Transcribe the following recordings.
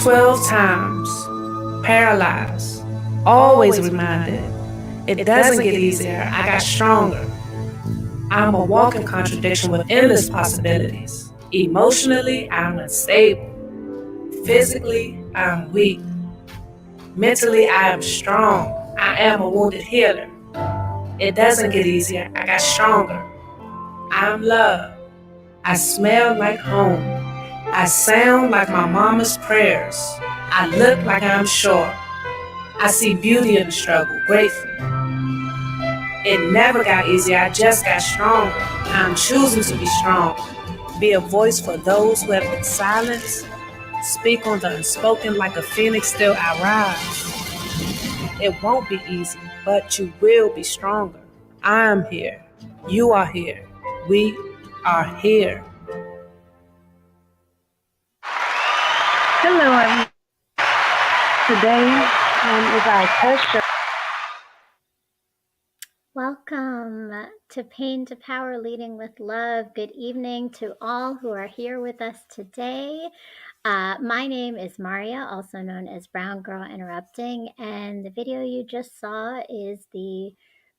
12 times, paralyzed, always reminded. It doesn't get easier, I got stronger. I'm a walking contradiction with endless possibilities. Emotionally, I'm unstable. Physically, I'm weak. Mentally, I am strong. I am a wounded healer. It doesn't get easier, I got stronger. I'm love. I smell like home. I sound like my mama's prayers. I look like I'm sure. I see beauty in the struggle, grateful. It never got easier, I just got stronger. I'm choosing to be strong. Be a voice for those who have been silenced. Speak on the unspoken like a phoenix still I rise. It won't be easy, but you will be stronger. I'm here. You are here. We are here. Hello, everyone. Today is our test show. Welcome to Pain to Power Leading with Love. Good evening to all who are here with us today. My name is Maria, also known as Brown Girl Interrupting, and the video you just saw is the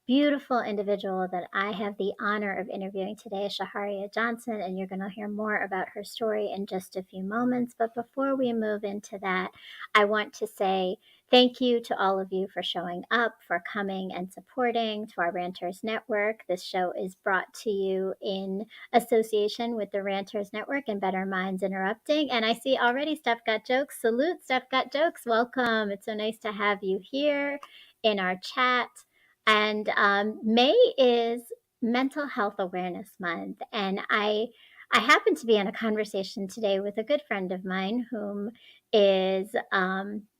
beautiful individual that I have the honor of interviewing today, Shehariah Johnson, and you're going to hear more about her story in just a few moments. But before we move into that, I want to say thank you to all of you for showing up, for coming and supporting to our Ranters Network. This show is brought to you in association with the Ranters Network and Better Minds Interrupting. And I see already Steph Got Jokes. Salute, Steph Got Jokes. Welcome. It's so nice to have you here in our chat. And May is Mental Health Awareness Month. And I happen to be in a conversation today with a good friend of mine whom is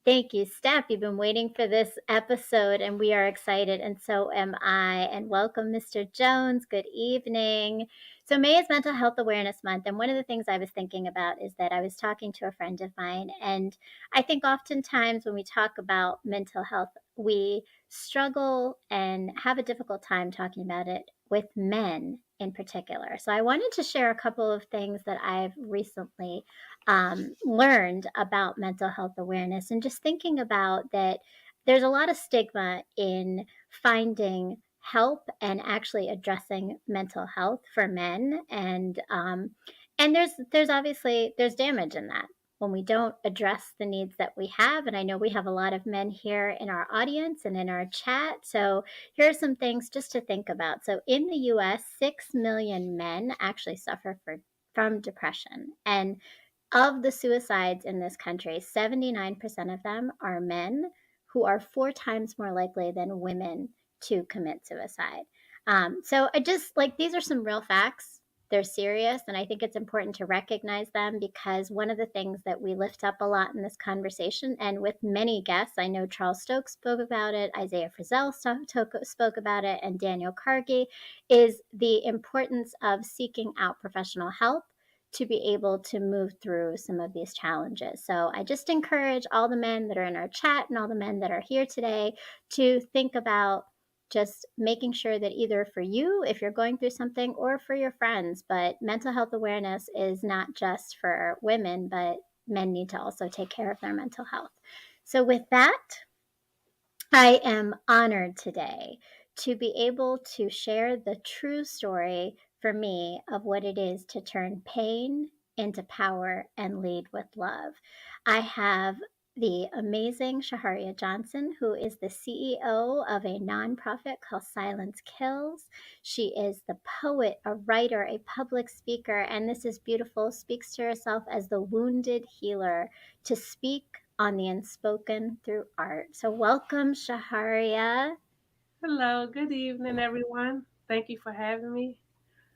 thank you, Steph. You've been waiting for this episode and we are excited, and so am I. And welcome, Mr. Jones. Good evening. So May is Mental Health Awareness Month, and one of the things I was thinking about is that I was talking to a friend of mine, and I think oftentimes when we talk about mental health, we struggle and have a difficult time talking about it with men in particular. So I wanted to share a couple of things that I've recently learned about mental health awareness, and just thinking about that there's a lot of stigma in finding help and actually addressing mental health for men, and there's obviously there's damage in that when we don't address the needs that we have. And I know we have a lot of men here in our audience and in our chat, so here are some things just to think about. So in the US, 6 million men actually suffer from depression, and of the suicides in this country, 79% of them are men, who are 4 times more likely than women to commit suicide. So I just like, these are some real facts. They're serious, and I think it's important to recognize them, because one of the things that we lift up a lot in this conversation, and with many guests, I know Charles Stokes spoke about it, Isaiah Frizzell spoke about it, and Daniel Cargie, is the importance of seeking out professional help to be able to move through some of these challenges. So I just encourage all the men that are in our chat and all the men that are here today to think about just making sure that either for you, if you're going through something, or for your friends, but mental health awareness is not just for women, but men need to also take care of their mental health. So with that, I am honored today to be able to share the true story for me of what it is to turn pain into power and lead with love. I have the amazing Shehariah Johnson, who is the CEO of a nonprofit called Silence Kills. She is the poet, a writer, a public speaker, and this is beautiful, speaks to herself as the wounded healer, to speak on the unspoken through art. So welcome, Shehariah. Hello, good evening, everyone. Thank you for having me.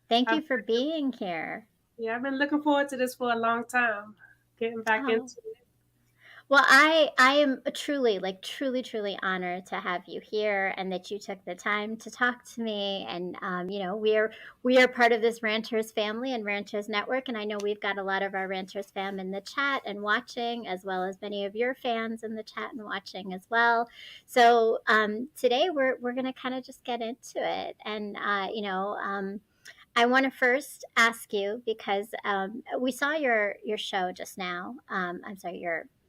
Thank you I've, for being here. I've been looking forward to this for a long time, getting back into Oh, it. well, I am truly, truly honored to have you here, and that you took the time to talk to me. And we are part of this Ranters family and Ranters Network, and I know we've got a lot of our Ranters fam in the chat and watching, as well as many of your fans in the chat and watching as well. So today we're gonna kind of just get into it, and I want to first ask you, because we saw your show just now. I'm sorry,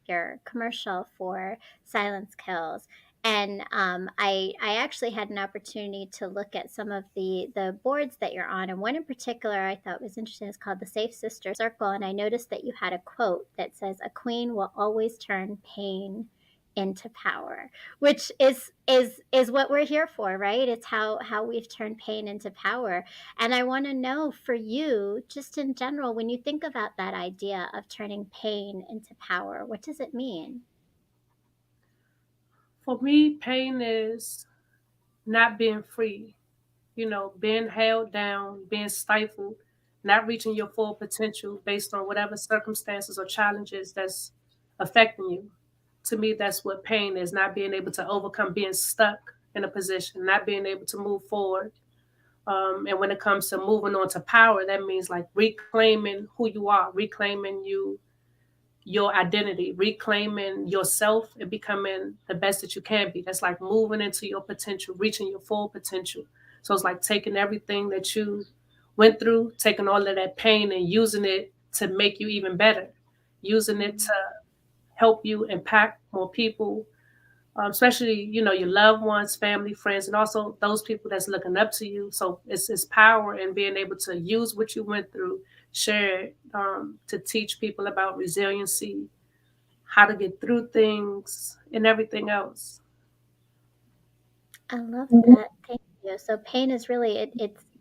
your commercial for Silence Kills. And I actually had an opportunity to look at some of the boards that you're on, and one in particular I thought was interesting. It's called the Safe Sister Circle, and I noticed that you had a quote that says, "A queen will always turn pain into power," which is what we're here for, right? It's how we've turned pain into power. And I want to know, for you, just in general, when you think about that idea of turning pain into power, what does it mean? For me, pain is not being free, being held down, being stifled, not reaching your full potential based on whatever circumstances or challenges that's affecting you. To me, that's what pain is, not being able to overcome being stuck in a position, not being able to move forward. And when it comes to moving on to power, that means like reclaiming who you are, reclaiming your identity, reclaiming yourself and becoming the best that you can be. That's like moving into your potential, reaching your full potential. So it's like taking everything that you went through, taking all of that pain and using it to make you even better, using it to help you impact more people, especially, your loved ones, family, friends, and also those people that's looking up to you. So it's power in being able to use what you went through, share it, to teach people about resiliency, how to get through things, and everything else. I love that. Thank you. So pain is really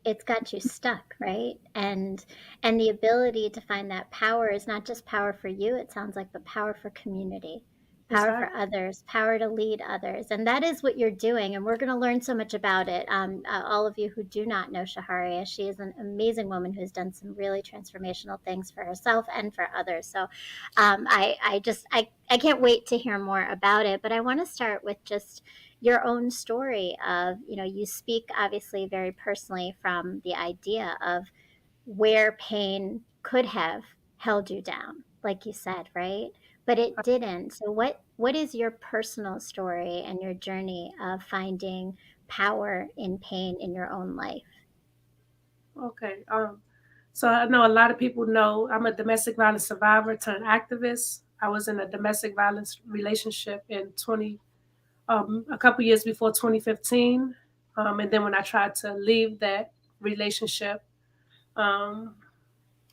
it's got you stuck, right? And the ability to find that power is not just power for you, it sounds like, but power for community, power for Exactly. others, power to lead others. And that is what you're doing. And we're going to learn so much about it. All of you who do not know Shehariah, she is an amazing woman who's done some really transformational things for herself and for others. So I can't wait to hear more about it. But I want to start with just your own story of, you speak obviously very personally from the idea of where pain could have held you down, like you said, right? But it didn't. So what is your personal story and your journey of finding power in pain in your own life? Okay. So I know a lot of people know I'm a domestic violence survivor turned activist. I was in a domestic violence relationship in a couple years before 2015. And then when I tried to leave that relationship, um,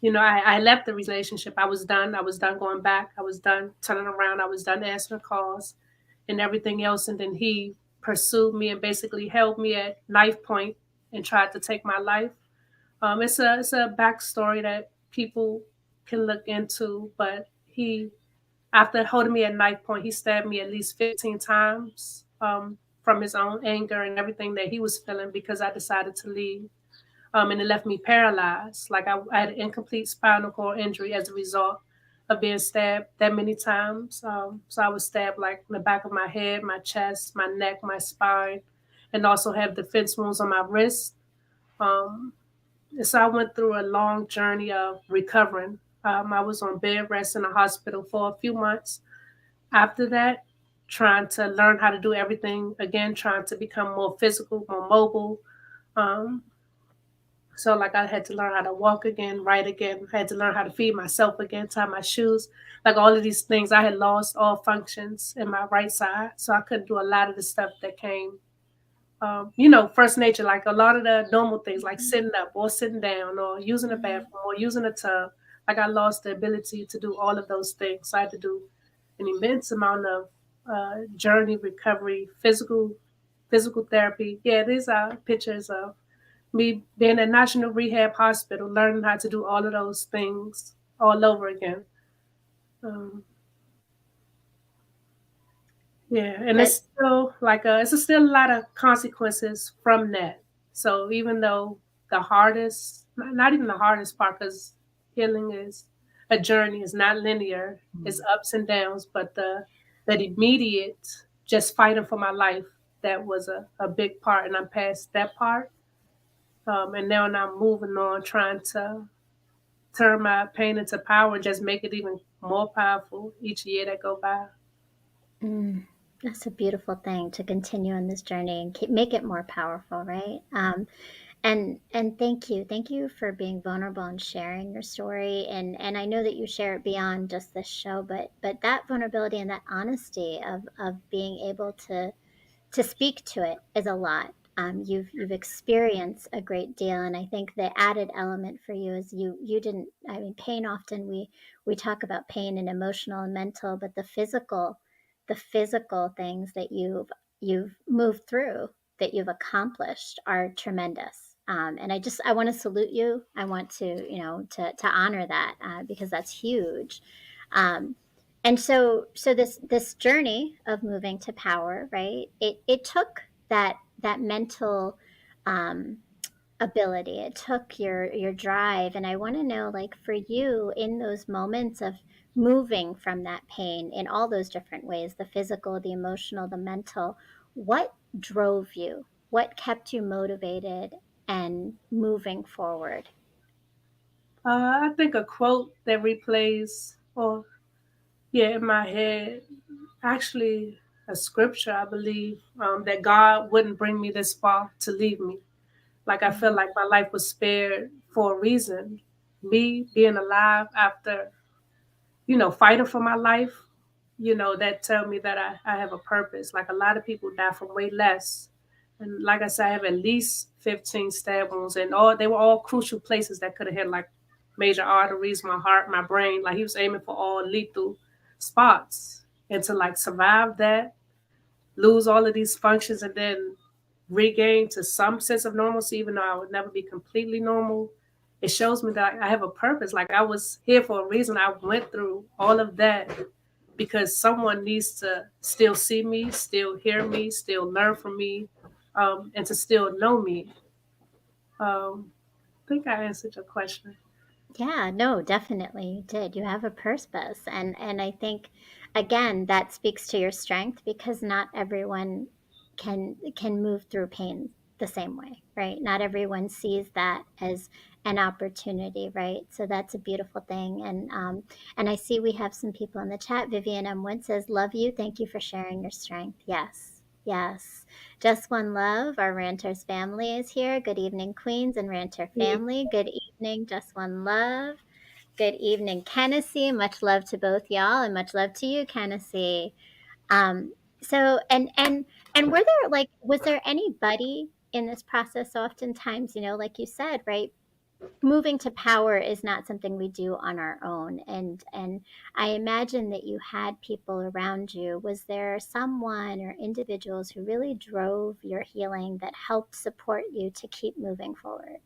I left the relationship. I was done. I was done going back. I was done turning around. I was done answering calls and everything else. And then he pursued me and basically held me at knife point and tried to take my life. It's a backstory that people can look into, but he, after holding me at knife point, he stabbed me at least 15 times, from his own anger and everything that he was feeling because I decided to leave. And it left me paralyzed. Like I had an incomplete spinal cord injury as a result of being stabbed that many times. So I was stabbed like in the back of my head, my chest, my neck, my spine, and also have defense wounds on my wrist. Um, and so I went through a long journey of recovering. I was on bed rest in the hospital for a few months. After that, trying to learn how to do everything again, trying to become more physical, more mobile. Um, so like I had to learn how to walk again, write again. I had to learn how to feed myself again, tie my shoes. Like all of these things, I had lost all functions in my right side, so I couldn't do a lot of the stuff that came, first nature, like a lot of the normal things, like sitting up or sitting down or using a Mhm. bathroom or using a tub. Like I lost the ability to do all of those things. So I had to do an immense amount of journey recovery, physical therapy. Yeah, these are pictures of me being at National Rehab Hospital, learning how to do all of those things all over again. Um, Yeah, and That it's still like still a lot of consequences from that. So even though the hardest, not even the hardest part, because healing is a journey, it's not linear, it's ups and downs. But that immediate, just fighting for my life, that was a big part, and I'm past that part. And now I'm moving on, trying to turn my pain into power and just make it even more powerful each year that go by. mm, that's a beautiful thing to continue on this journey and make it more powerful, right? And thank you for being vulnerable and sharing your story. And I know that you share it beyond just this show, but that vulnerability and that honesty of being able to speak to it is a lot. You've experienced a great deal, and I think the added element for you is you didn't. I mean, pain often we talk about pain and emotional and mental, but the physical things that you've moved through, that you've accomplished, are tremendous. And I want to salute you. I want to to honor that because that's huge. Um, and so this journey of moving to power, right? It took that mental um, ability. It took your drive, and I want to know, like, for you, in those moments of moving from that pain in all those different ways, the physical, the emotional, the mental, what drove you? What kept you motivated and moving forward? I think a quote that replays, or yeah, in my head, actually a scripture, I believe, that God wouldn't bring me this far to leave me. Like I feel Mm, like my life was spared for a reason. Me being alive after, fighting for my life, that tell me that I have a purpose. Like a lot of people die from way less. And like I said, I have at least 15 stab wounds, and they were all crucial places that could have hit like major arteries, my heart, my brain. Like he was aiming for all lethal spots. And to like survive that, lose all of these functions, and then regain to some sense of normalcy, even though I would never be completely normal. It shows me that I have a purpose. Like I was here for a reason. I went through all of that because someone needs to still see me, still hear me, still learn from me, and to still know me. I think I answered your question. yeah, no, definitely you did. You have a purpose, and I think again that speaks to your strength because not everyone can move through pain the same way, right? Not everyone sees that as an opportunity, right? So that's a beautiful thing. And I see we have some people in the chat. Vivian M. Wood says, "Love you. Thank you for sharing your strength." Yes, yes. Just One Love, our Ranters family is here. Good evening, Queens and Ranter Yeah, family. Good evening, Just One Love. Good evening, Kennedy. Much love to both y'all, and much love to you, Kennedy. Um, so and were there, like, was there anybody in this process? So oftentimes, like you said, right? Moving to power is not something we do on our own, and I imagine that you had people around you. Was there someone or individuals who really drove your healing, that helped support you to keep moving forward?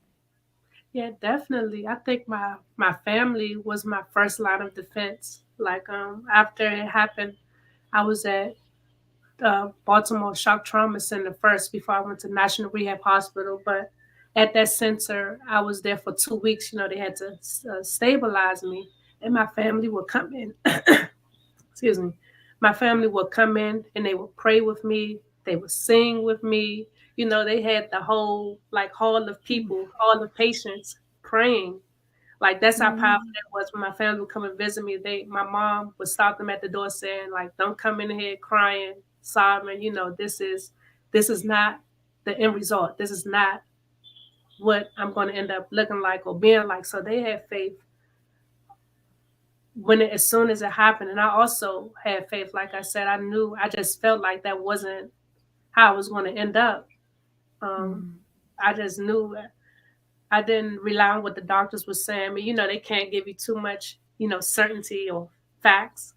yeah, definitely. I think my family was my first line of defense. Like after it happened, I was at Baltimore Shock Trauma Center first before I went to National Rehab Hospital. But at that center, I was there for 2 weeks. They had to stabilize me, and my family would come in. Excuse me. My family would come in and they would pray with me. They would sing with me. They had the whole like hall of people, hall of patients praying. Like that's how powerful Mm, that was when my family would come and visit me. My mom would stop them at the door saying, like, don't come in here crying, sobbing, this is not the end result. This is not what I'm gonna end up looking like or being like. So they had faith as soon as it happened. And I also had faith, like I said, I just felt like that wasn't how I was gonna end up. Um, mm, I just knew I didn't rely on what the doctors were saying. I mean, they can't give you too much, certainty or facts.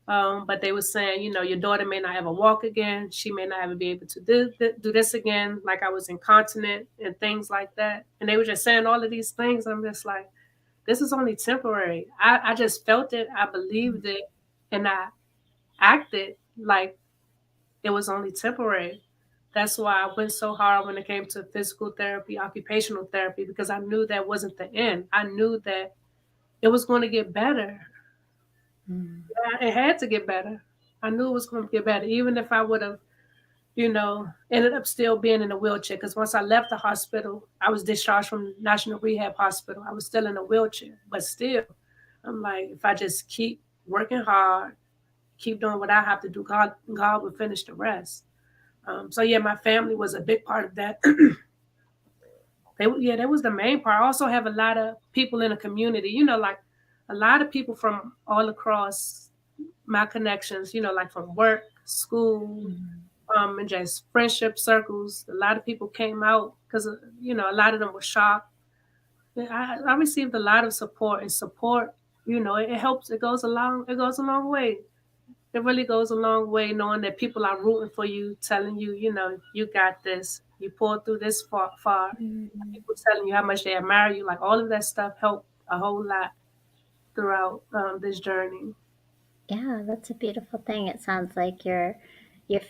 But they were saying, your daughter may not ever walk again. She may not ever be able to do this again. Like I was incontinent and things like that. And they were just saying all of these things. I'm just like, this is only temporary. I just felt it. I believed it. And I acted like it was only temporary. That's why I went so hard when it came to physical therapy, occupational therapy, because I knew that wasn't the end. I knew that it was going to get better. mm, It had to get better. I knew it was going to get better, even if I would have, ended up still being in a wheelchair. Because once I left the hospital, I was discharged from National Rehab Hospital. I was still in a wheelchair, but still, I'm like, if I just keep working hard, keep doing what I have to do, God will finish the rest. So yeah, my family was a big part of that. That was the main part. I also have a lot of people in the community, like a lot of people from all across my connections, like from work, school, Mm. and just friendship circles. A lot of people came out because, a lot of them were shocked. I received a lot of support, and support, it helps. It goes a long way. It really goes a long way knowing that people are rooting for you, telling you, you got this. You pulled through this far. Mm. People telling you how much they admire you. Like all of that stuff helped a whole lot throughout this journey. Yeah, that's a beautiful thing. It sounds like your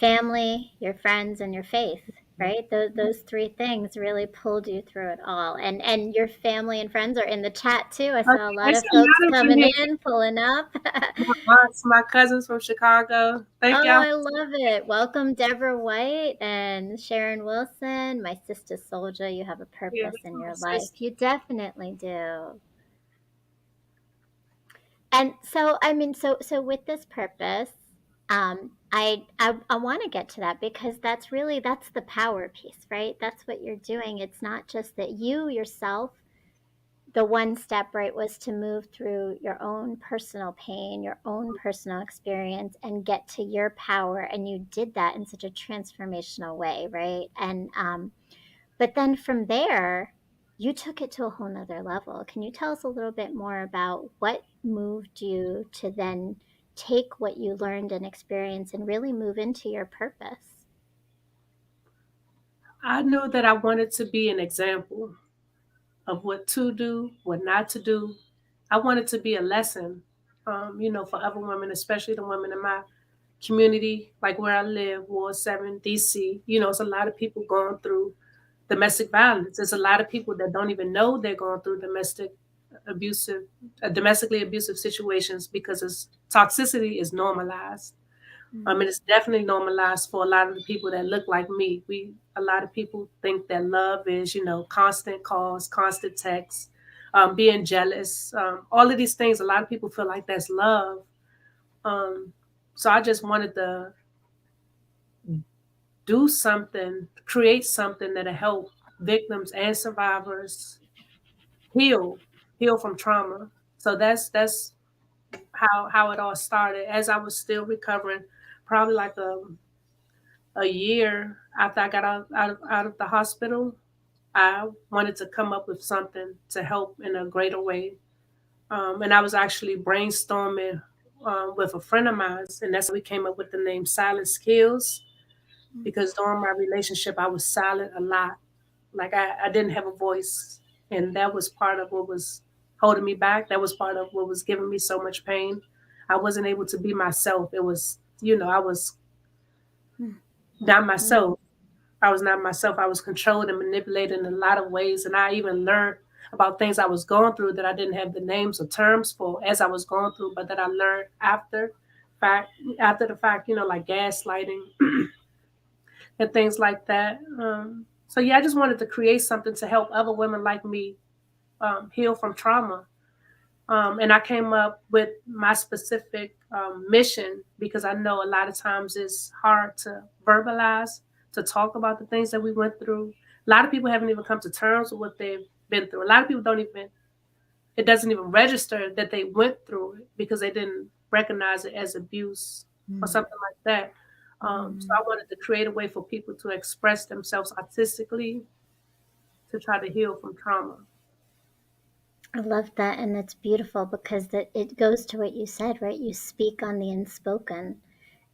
family, your friends, and your faith, right? Those three things really pulled you through it all. And your family and friends are in the chat too. I saw a lot There's of a folks lot of them coming here. in, pulling up. My aunts, my cousins from Chicago. Thank Oh, y'all. I love it. Welcome, Deborah White and Sharon Wilson. My sister soldier, you have a Yeah, purpose that's in my your life. sister. You definitely do. And so, I mean, so with this purpose, I want to get to that because that's the power piece, right? That's what you're doing. It's not just that you yourself, the one step, right, was to move through your own personal pain, your own personal experience, and get to your power. And you did that in such a transformational way, right? And but then from there, you took it to a whole nother level. Can you tell us a little bit more about what moved you to then take what you learned and experience and really move into your purpose? I knew that I wanted to be an example of what to do, what not to do. I wanted to be a lesson, for other women, especially the women in my community, like where I live, Ward 7, DC. It's a lot of people going through domestic violence. There's a lot of people that don't even know they're going through abusive, domestically abusive situations because toxicity is normalized. Mm. And it's definitely normalized for a lot of the people that look like me. A lot of people think that love is, constant calls, constant texts, being jealous, all of these things. A lot of people feel like that's love. Um, so I just wanted to do something, create something that'll help victims and survivors heal, heal from trauma. So that's how it all started. As I was still recovering, probably like a year after I got out of the hospital, I wanted to come up with something to help in a greater way. And I was actually brainstorming with a friend of mine, and that's how we came up with the name Silent Skills. Because during my relationship, I was silent a lot. Like I didn't have a voice, and that was part of what was holding me back. That was part of what was giving me so much pain. I wasn't able to be myself. It was, I was not Mm. myself. I was not myself. I was controlled and manipulated in a lot of ways. And I even learned about things I was going through that I didn't have the names or terms for as I was going through, but that I learned fact after the fact, like gaslighting and things like that. So yeah, I just wanted to create something to help other women like me heal from trauma. And I came up with my specific mission because I know a lot of times it's hard to verbalize, to talk about the things that we went through. A lot of people haven't even come to terms with what they've been through. A lot of people don't even, it doesn't even register that they went through it because they didn't recognize it as abuse or Mm. something like that. So Mm. I wanted to create a way for people to express themselves artistically to try to heal from trauma. I love that, and that's beautiful because it goes to what you said, right? You speak on the unspoken,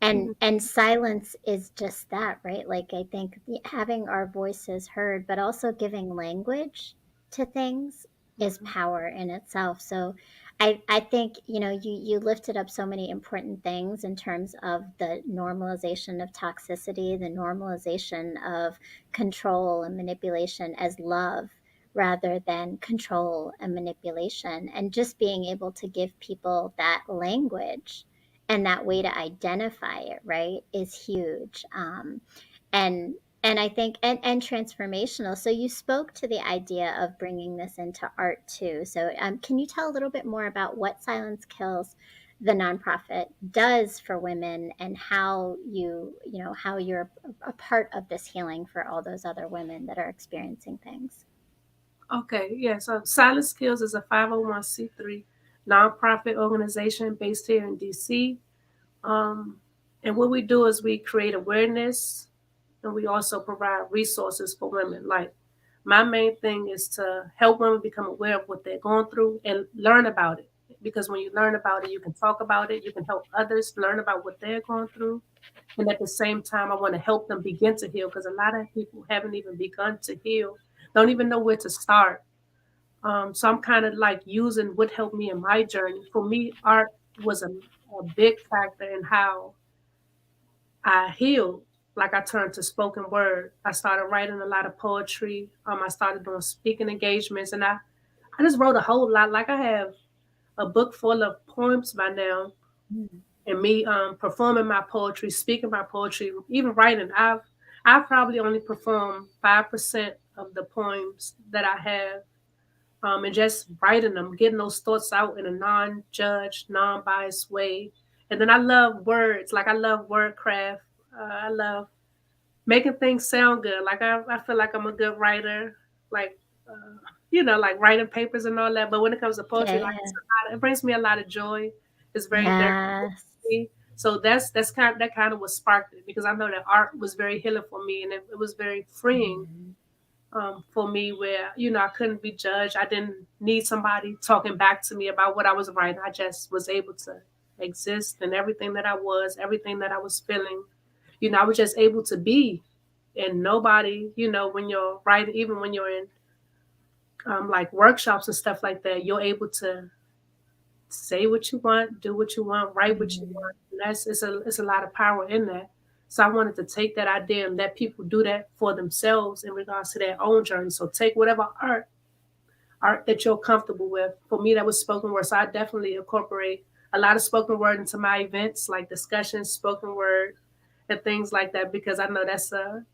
Mhm. and silence is just that, right? Like I think having our voices heard, but also giving language to things is Mhm. power in itself. So I think, you lifted up so many important things in terms of the normalization of toxicity, the normalization of control and manipulation as love rather than control and manipulation, and just being able to give people that language and that way to identify it, right, is huge. And I think and transformational. So you spoke to the idea of bringing this into art too. So can you tell a little bit more about what Silence Kills, the nonprofit, does for women, and how how you're a part of this healing for all those other women that are experiencing things? Okay, yeah. So Silent Skills is a 501c3 nonprofit organization based here in DC. Um, and what we do is we create awareness, and we also provide resources for women. Like, my main thing is to help women become aware of what they're going through and learn about it. Because when you learn about it, you can talk about it, you can help others learn about what they're going through. And at the same time, I want to help them begin to heal, because a lot of people haven't even begun to heal, don't even know where to start. So I'm kind of like using what helped me in my journey. For me, art was a big factor in how I healed. Like, I turned to spoken word. I started writing a lot of poetry. I started doing speaking engagements, and I just wrote a whole lot. Like, I have a book full of poems by now, Mm. and me performing my poetry, speaking my poetry, even writing. I've probably only performed 5% of the poems that I have, and just writing them, getting those thoughts out in a non-judged, non-biased way. And then I love words. Like, I love wordcraft. I love making things sound good. Like, I feel like I'm a good writer. Like, like writing papers and all that. But when it comes to poetry, like, Yeah. it brings me a lot of joy. It's very therapeutic Yes. for me. So that kind of what sparked it, because I know that art was very healing for me, and it was very freeing, Mhm. for me, where I couldn't be judged. I didn't need somebody talking back to me about what I was writing. I just was able to exist in everything that I was, everything that I was feeling. I was just able to be, and nobody, when you're writing, even when you're in like workshops and stuff like that, you're able to say what you want, do what you want, write what you Mhm. want. And it's a lot of power in that. So I wanted to take that idea and let people do that for themselves in regards to their own journey. So take whatever art that you're comfortable with. For me, that was spoken word. So I definitely incorporate a lot of spoken word into my events, like discussions, spoken word, and things like that, because I know that's a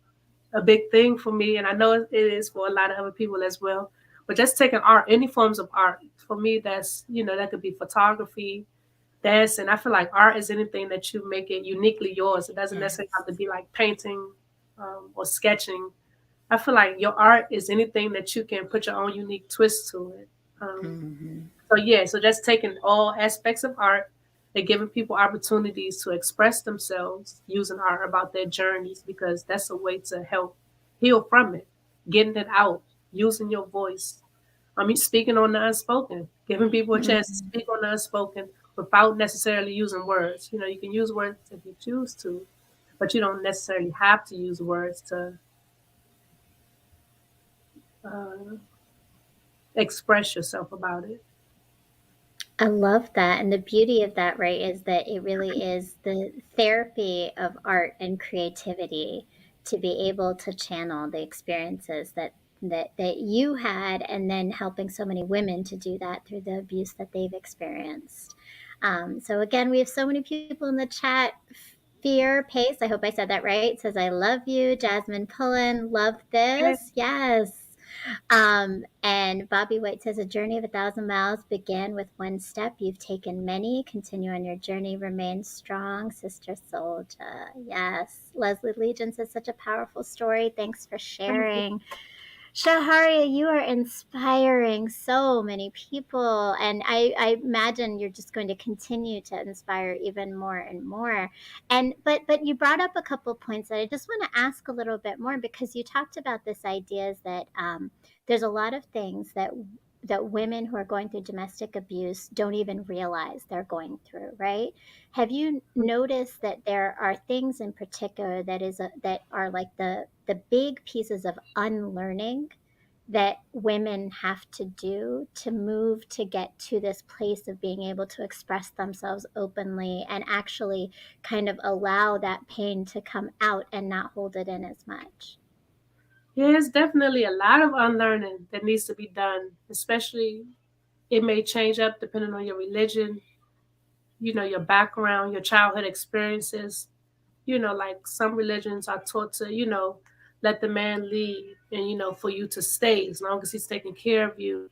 big thing for me. And I know it is for a lot of other people as well. But just taking art, any forms of art, for me, that could be photography, dance. And I feel like art is anything that you make it uniquely yours. It doesn't necessarily have Yes. to be like painting, or sketching. I feel like your art is anything that you can put your own unique twist to it. Mhm. So yeah, so just taking all aspects of art and giving people opportunities to express themselves using art about their journeys, because that's a way to help heal from it, getting it out, using your voice. I mean, speaking on the unspoken, giving people a chance to Mhm. speak on the unspoken without necessarily using words. You can use words if you choose to, but you don't necessarily have to use words to uh, express yourself about it. I love that. And the beauty of that, right, is that it really is the therapy of art and creativity to be able to channel the experiences that you had, and then helping so many women to do that through the abuse that they've experienced. So again, we have so many people in the chat. Fear Pace, I hope I said that right, says, I love you. Jasmine Pullen, love this. Yes. And Bobby White says, a journey of 1,000 miles began with one step. You've taken many. Continue on your journey. Remain strong, Sister Soldier. Yes. Leslie Legion says, such a powerful story. Thanks for Thank you. sharing. Shehariah, you are inspiring so many people, and I imagine you're just going to continue to inspire even more and more. And but you brought up a couple points that I just want to ask a little bit more, because you talked about this ideas that there's a lot of things that women who are going through domestic abuse don't even realize they're going through, right? Have you noticed that there are things in particular that are like the big pieces of unlearning that women have to do to move to get to this place of being able to express themselves openly and actually kind of allow that pain to come out and not hold it in as much? Yeah, it's definitely a lot of unlearning that needs to be done, especially it may change up depending on your religion, your background, your childhood experiences. Like, some religions are taught to, let the man lead, and, for you to stay as long as he's taking care of you,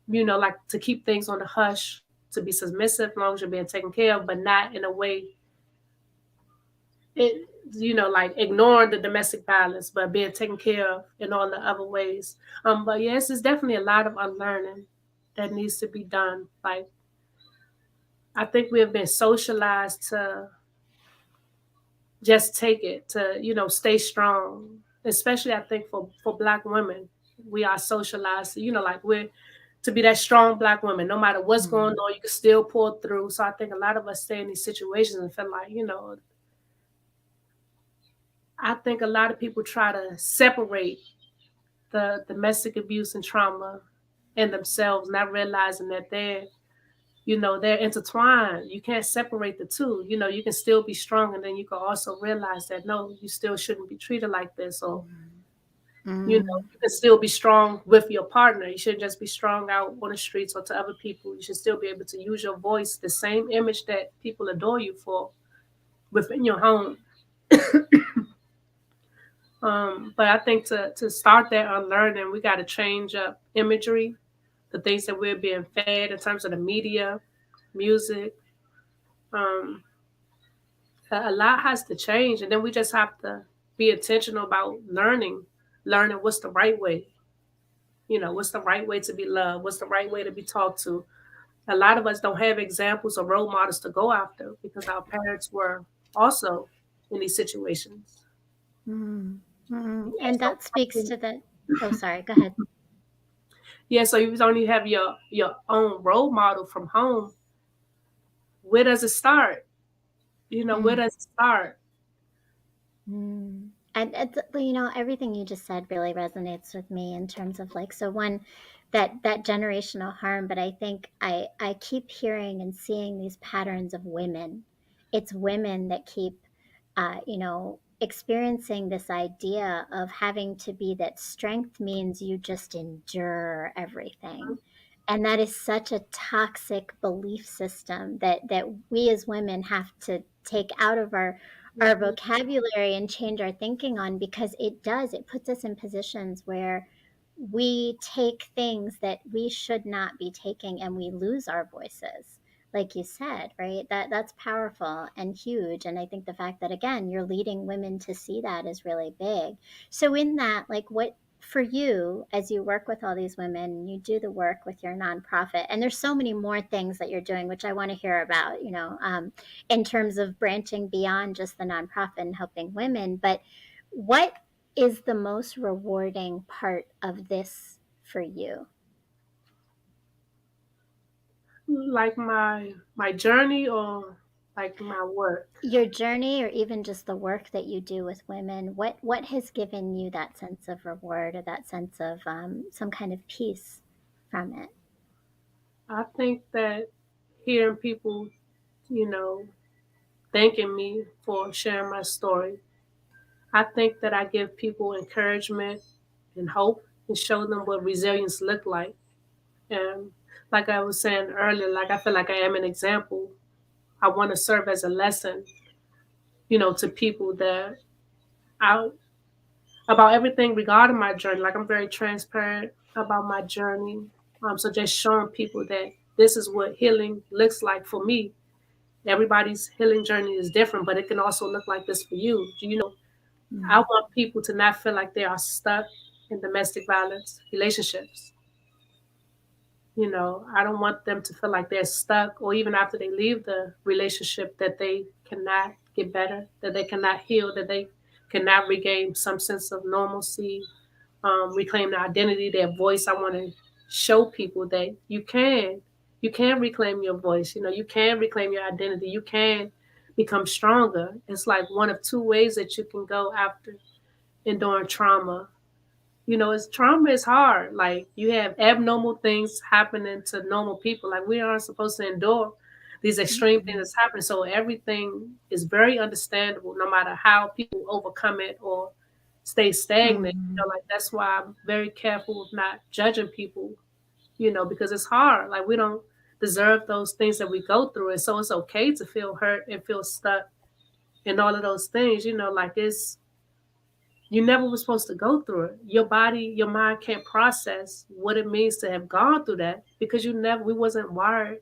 like to keep things on the hush, to be submissive as long as you're being taken care of, but not in a way it, like ignoring the domestic violence, but being taken care of in all the other ways. But yes, it's definitely a lot of unlearning that needs to be done. Like, I think we have been socialized to just take it, to stay strong. Especially, I think for Black women, we are socialized, like we're to be that strong Black woman. No matter what's going Mm. on, you can still pull through. So I think a lot of us stay in these situations and feel like, I think a lot of people try to separate the domestic abuse and trauma in themselves, not realizing that they're intertwined. You can't separate the two. You can still be strong, and then you can also realize that no, you still shouldn't be treated like this. Or Mm. you can still be strong with your partner. You shouldn't just be strong out on the streets or to other people. You should still be able to use your voice, the same image that people adore you for, within your home. But I think to start that unlearning, we got to change up imagery, the things that we're being fed in terms of the media, music. Um, a lot has to change, and then we just have to be intentional about learning what's the right way. What's the right way to be loved? What's the right way to be talked to? A lot of us don't have examples or role models to go after because our parents were also in these situations. Mm. Mm. Yeah, And so that speaks to the. Oh, sorry. Go ahead. yeah, so you only have your own role model from home. Where does it start? Where Mm. does it start? Mm. And everything you just said really resonates with me in terms of like, so one, that generational harm, but I think I keep hearing and seeing these patterns of women. It's women that keep, experiencing this idea of having to be that strength means you just endure everything. And that is such a toxic belief system that we as women have to take out of our Mhm. vocabulary and change our thinking on, because it puts us in positions where we take things that we should not be taking and we lose our voices, like you said, right? That's powerful and huge. And I think the fact that, again, you're leading women to see that is really big. So in that, like, what for you, as you work with all these women, you do the work with your nonprofit, and there's so many more things that you're doing, which I want to hear about, in terms of branching beyond just the nonprofit and helping women. But what is the most rewarding part of this for you? Like my journey or like my work. Your journey, or even just the work that you do with women, what has given you that sense of reward, or that sense of some kind of peace from it? I think that hearing people, you know, thanking me for sharing my story, I think that I give people encouragement and hope and show them what resilience look like. And like I was saying earlier, like I feel like I am an example. I want to serve as a lesson, to people that I about everything regarding my journey. Like I'm very transparent about my journey. So just showing people that this is what healing looks like for me. Everybody's healing journey is different, but it can also look like this for you. I Mm. want people to not feel like they are stuck in domestic violence relationships. I don't want them to feel like they're stuck, or even after they leave the relationship, that they cannot get better, that they cannot heal, that they cannot regain some sense of normalcy, reclaim their identity, their voice. I want to show people that you can reclaim your voice. You can reclaim your identity. You can become stronger. It's like one of two ways that you can go after enduring trauma. It's trauma is hard. Like you have abnormal things happening to normal people. Like we aren't supposed to endure these extreme things Mhm. that's happening. So everything is very understandable, no matter how people overcome it or stay stagnant. Mhm. Like that's why I'm very careful of not judging people. Because it's hard. Like we don't deserve those things that we go through, and so it's okay to feel hurt and feel stuck and all of those things. Like it's you never were supposed to go through it. Your body, your mind can't process what it means to have gone through that because we wasn't wired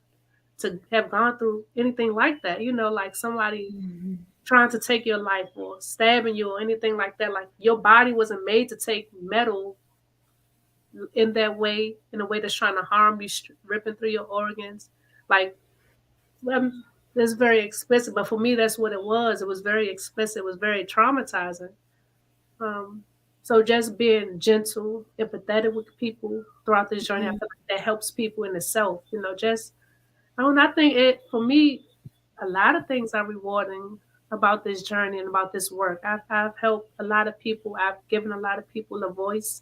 to have gone through anything like that. Like somebody Mhm. trying to take your life or stabbing you or anything like that. Like your body wasn't made to take metal in that way, in a way that's trying to harm you, ripping through your organs. Like, it's very explicit, but for me, that's what it was. It was very explicit. It was very traumatizing. Um, so just being gentle, empathetic with people throughout this journey, I feel like that helps people in itself. Just I think it for me, a lot of things are rewarding about this journey and about this work. I've helped a lot of people. I've given a lot of people a voice.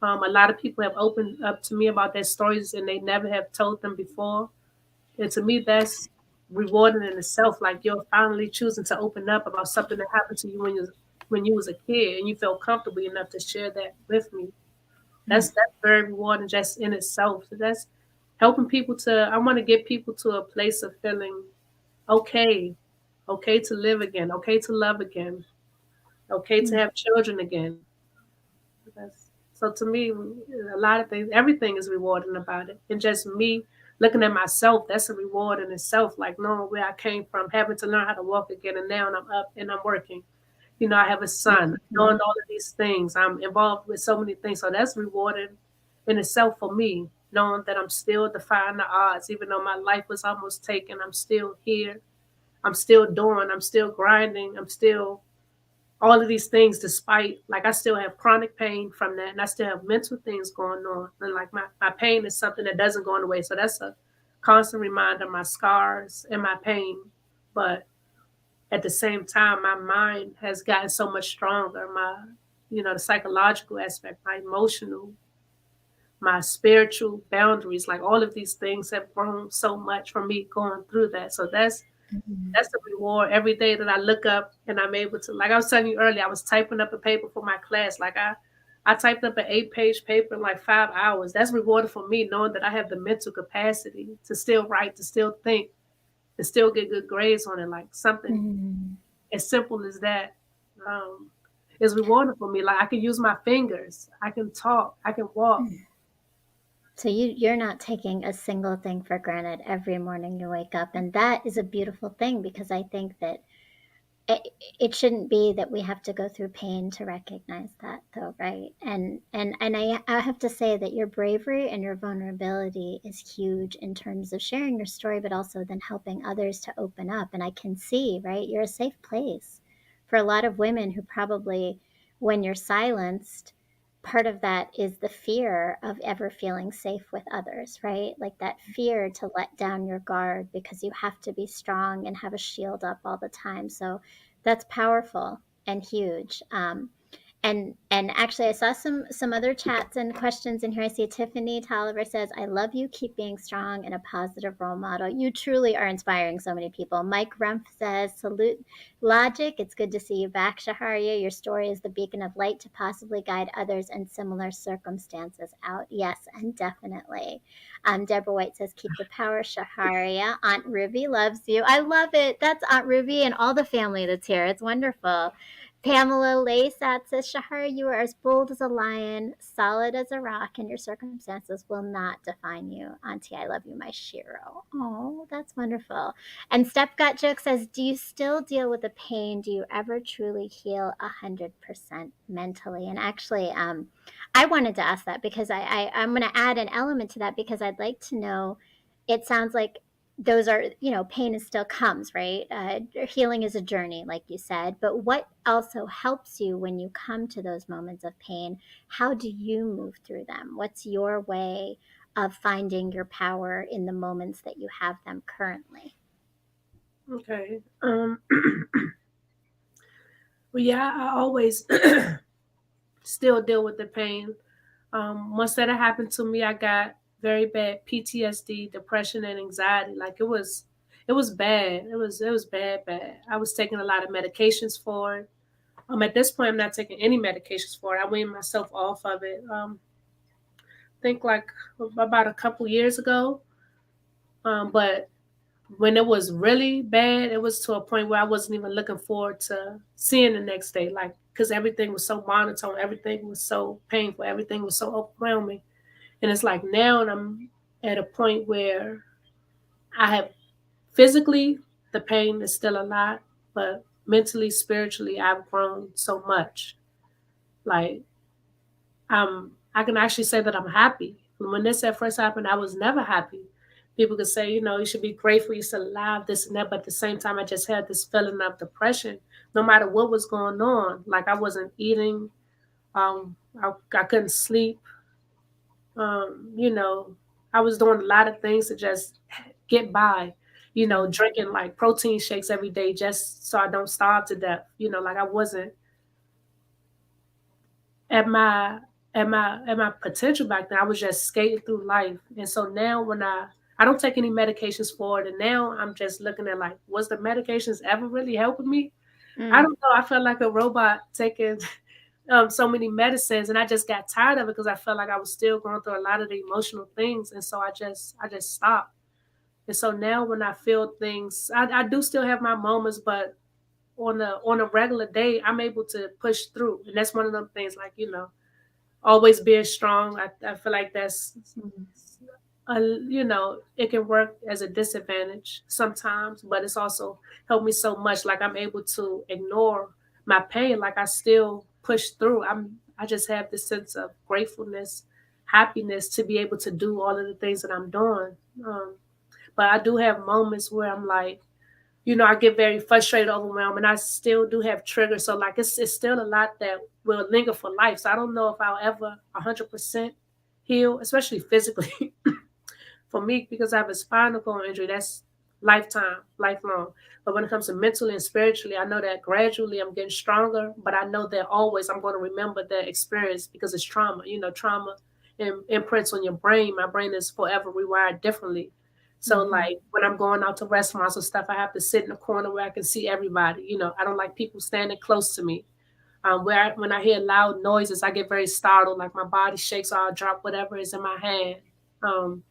A lot of people have opened up to me about their stories and they never have told them before. And to me, that's rewarding in itself. Like you're finally choosing to open up about something that happened to you when you was a kid and you felt comfortable enough to share that with me. That's very rewarding just in itself. So that's helping people to. I want to get people to a place of feeling okay, okay to live again, okay to love again, okay to have children again. So to me, a lot of things, everything is rewarding about it. And just me looking at myself, that's a reward in itself. Like knowing where I came from, having to learn how to walk again, and now I'm up and I'm working. I have a son, knowing all of these things. I'm involved with so many things. So that's rewarding in itself for me, knowing that I'm still defying the odds, even though my life was almost taken. I'm still here. I'm still doing, I'm still grinding. I'm still all of these things despite like I still have chronic pain from that and I still have mental things going on. And like my pain is something that doesn't go away. So that's a constant reminder, my scars and my pain. But at the same time, my mind has gotten so much stronger. The psychological aspect, my emotional, my spiritual boundaries, like all of these things have grown so much from me going through that. So that's the reward every day that I look up and I'm able to, like I was telling you earlier, I was typing up a paper for my class. Like I typed up an 8-page paper in like 5 hours. That's rewarding for me, knowing that I have the mental capacity to still write, to still think, to still get good grades on it. Like something as simple as that is rewarding for me. Like I can use my fingers, I can talk, I can walk. So you're not taking a single thing for granted every morning you wake up, and that is a beautiful thing because I think that it, it shouldn't be that we have to go through pain to recognize that though, right? And I have to say that your bravery and your vulnerability is huge in terms of sharing your story, but also then helping others to open up. And I can see, right, you're a safe place for a lot of women who probably, when you're silenced, part of that is the fear of ever feeling safe with others, right? Like that fear to let down your guard because you have to be strong and have a shield up all the time. So that's powerful and huge. And actually, I saw some other chats and questions in here. I see Tiffany Tolliver says, "I love you. Keep being strong and a positive role model. You truly are inspiring so many people." Mike Rumpf says, "Salute Logic. It's good to see you back, Shehariah. Your story is the beacon of light to possibly guide others in similar circumstances out." Yes, and definitely. Deborah White says, "Keep the power, Shehariah. Aunt Ruby loves you." I love it. That's Aunt Ruby and all the family that's here. It's wonderful. Pamela Laysat says, "Shahara, you are as bold as a lion, solid as a rock, and your circumstances will not define you. Auntie, I love you, my Shiro." Oh, that's wonderful. And Step Got Joke says, "Do you still deal with the pain? Do you ever truly heal 100% mentally?" And actually, I wanted to ask that because I'm going to add an element to that because I'd like to know. It sounds like those are, pain is still comes, right? Healing is a journey, like you said, but what also helps you when you come to those moments of pain? How do you move through them? What's your way of finding your power in the moments that you have them currently? Okay. Well, yeah, I always still deal with the pain. Once that happened to me, I got very bad PTSD, depression, and anxiety. Like it was bad. It was bad, bad. I was taking a lot of medications for it. At this point, I'm not taking any medications for it. I weaned myself off of it. I think like about a couple years ago. But when it was really bad, it was to a point where I wasn't even looking forward to seeing the next day. Like because everything was so monotone, everything was so painful, everything was so overwhelming. And it's like now I'm at a point where I have physically the pain is still a lot, but mentally, spiritually, I've grown so much. Like, I can actually say that I'm happy. When this at first happened, I was never happy. People could say, you should be grateful you're still alive, this and that. But at the same time, I just had this feeling of depression, no matter what was going on. Like I wasn't eating, I couldn't sleep. You know, I was doing a lot of things to just get by. Drinking like protein shakes every day just so I don't starve to death. Like I wasn't at my potential back then. I was just skating through life. And so now when I don't take any medications for it, and now I'm just looking at like, was the medications ever really helping me? I Mm. don't know. I felt like a robot taking so many medicines, and I just got tired of it because I felt like I was still going through a lot of the emotional things, and so I just stopped. And so now when I feel things, I do still have my moments, but on a regular day, I'm able to push through, and that's one of them things. Like always being strong. I feel like that's Mm. it can work as a disadvantage sometimes, but it's also helped me so much. Like I'm able to ignore my pain. Like I still push through. I just have this sense of gratefulness, happiness to be able to do all of the things that I'm doing. Um, but I do have moments where I'm like, I get very frustrated, overwhelmed, and I still do have triggers. So like it's still a lot that will linger for life. So I don't know if I'll ever 100% heal, especially physically. For me, because I have a spinal cord injury, that's lifetime, lifelong. But when it comes to mentally and spiritually, I know that gradually I'm getting stronger, but I know that always I'm going to remember that experience because it's trauma. Trauma imprints on your brain. My brain is forever rewired differently. So, Mm-hmm. like when I'm going out to restaurants and stuff, I have to sit in a corner where I can see everybody. I don't like people standing close to me. When I hear loud noises, I get very startled, like my body shakes, or I'll drop whatever is in my hand. Um,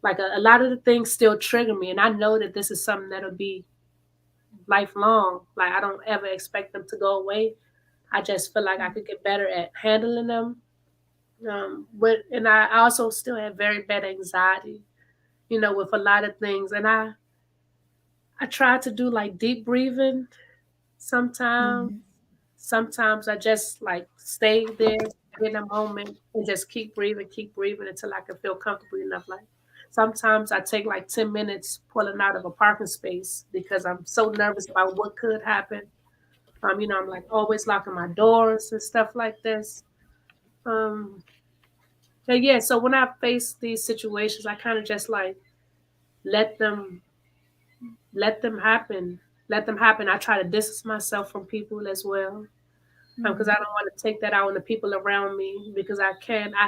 like a lot of the things still trigger me, and I know that this is something that'll be lifelong. Like I don't ever expect them to go away. I just feel like I could get better at handling them. And I also still have very bad anxiety, with a lot of things. And I try to do like deep breathing sometimes. Mm-hmm. Sometimes I just like stay there in a moment and just keep breathing until I can feel comfortable enough. Like sometimes I take like 10 minutes pulling out of a parking space because I'm so nervous about what could happen. I'm like always locking my doors and stuff like this. Um, but yeah, so when I face these situations, I kind of just like let them let them happen. Let them happen. I try to distance myself from people as well because I don't want to take that out on the people around me because I